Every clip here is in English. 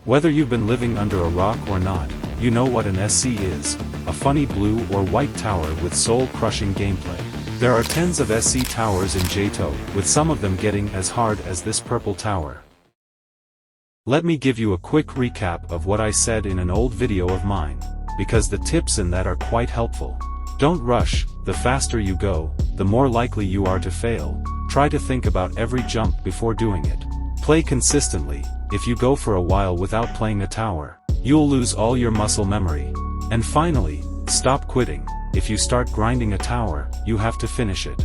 Whether you've been living under a rock or not, you know what an SC is, a funny blue or white tower with soul-crushing gameplay. There are tens of SC towers in JToH, with some of them getting as hard as this purple tower. Let me give you a quick recap of what I said in an old video of mine, because the tips in that are quite helpful. Don't rush, the faster you go, the more likely you are to fail. Try to think about every jump before doing it. Play consistently. If you go for a while without playing a tower, you'll lose all your muscle memory. And finally, stop quitting. If you start grinding a tower, you have to finish it.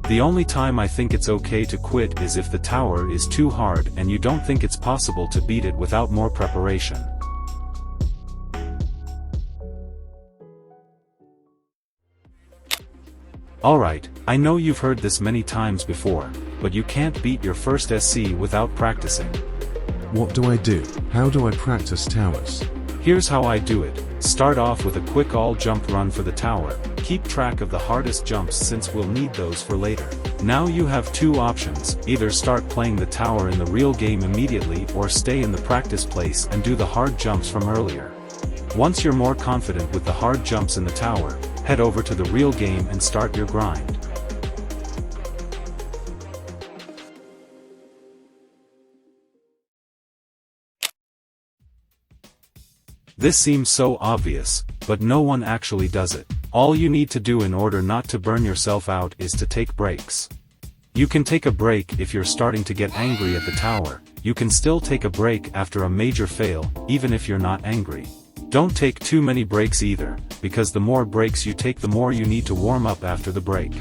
The only time I think it's okay to quit is if the tower is too hard and you don't think it's possible to beat it without more preparation. Alright, I know you've heard this many times before, but you can't beat your first SC without practicing. What do I do? How do I practice towers? Here's how I do it. Start off with a quick all-jump run for the tower. Keep track of the hardest jumps since we'll need those for later. Now you have two options, either start playing the tower in the real game immediately or stay in the practice place and do the hard jumps from earlier. Once you're more confident with the hard jumps in the tower, head over to the real game and start your grind. This seems so obvious, but no one actually does it. All you need to do in order not to burn yourself out is to take breaks. You can take a break if you're starting to get angry at the tower. You can still take a break after a major fail, even if you're not angry. Don't take too many breaks either, because the more breaks you take the more you need to warm up after the break.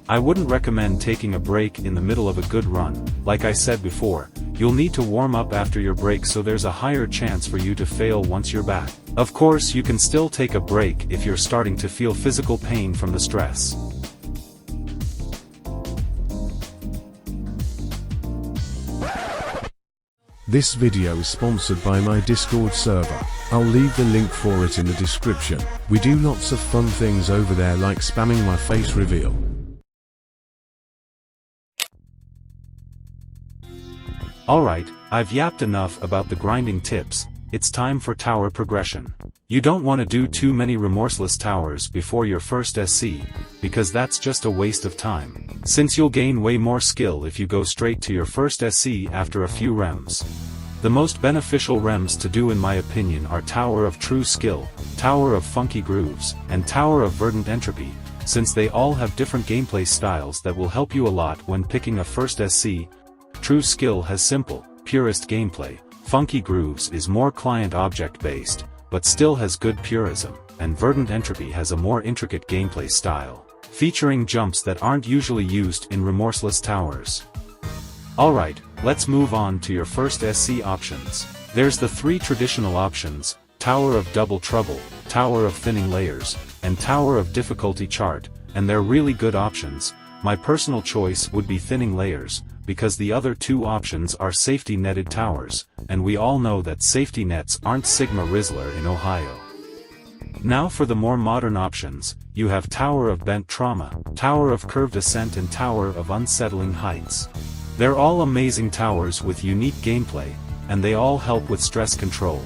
I wouldn't recommend taking a break in the middle of a good run. Like I said before, you'll need to warm up after your break so there's a higher chance for you to fail once you're back. Of course, you can still take a break if you're starting to feel physical pain from the stress. This video is sponsored by my Discord server. I'll leave the link for it in the description. We do lots of fun things over there like spamming my face reveal. Alright, I've yapped enough about the grinding tips. It's time for tower progression. You don't want to do too many remorseless towers before your first SC, because that's just a waste of time, since you'll gain way more skill if you go straight to your first SC after a few rems. The most beneficial rems to do in my opinion are Tower of True Skill, Tower of Funky Grooves, and Tower of Verdant Entropy, since they all have different gameplay styles that will help you a lot when picking a first SC. True Skill has simple, purist gameplay. Funky Grooves is more client-object based, but still has good purism, and Verdant Entropy has a more intricate gameplay style, featuring jumps that aren't usually used in remorseless towers. Alright, let's move on to your first SC options. There's the three traditional options, Tower of Double Trouble, Tower of Thinning Layers, and Tower of Difficulty Chart, and they're really good options. My personal choice would be Thinning Layers, because the other two options are safety netted towers, and we all know that safety nets aren't Sigma Rizzler in Ohio. Now for the more modern options, you have Tower of Bent Trauma, Tower of Curved Ascent and Tower of Unsettling Heights. They're all amazing towers with unique gameplay, and they all help with stress control.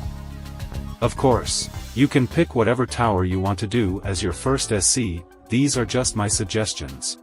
Of course, you can pick whatever tower you want to do as your first SC, these are just my suggestions.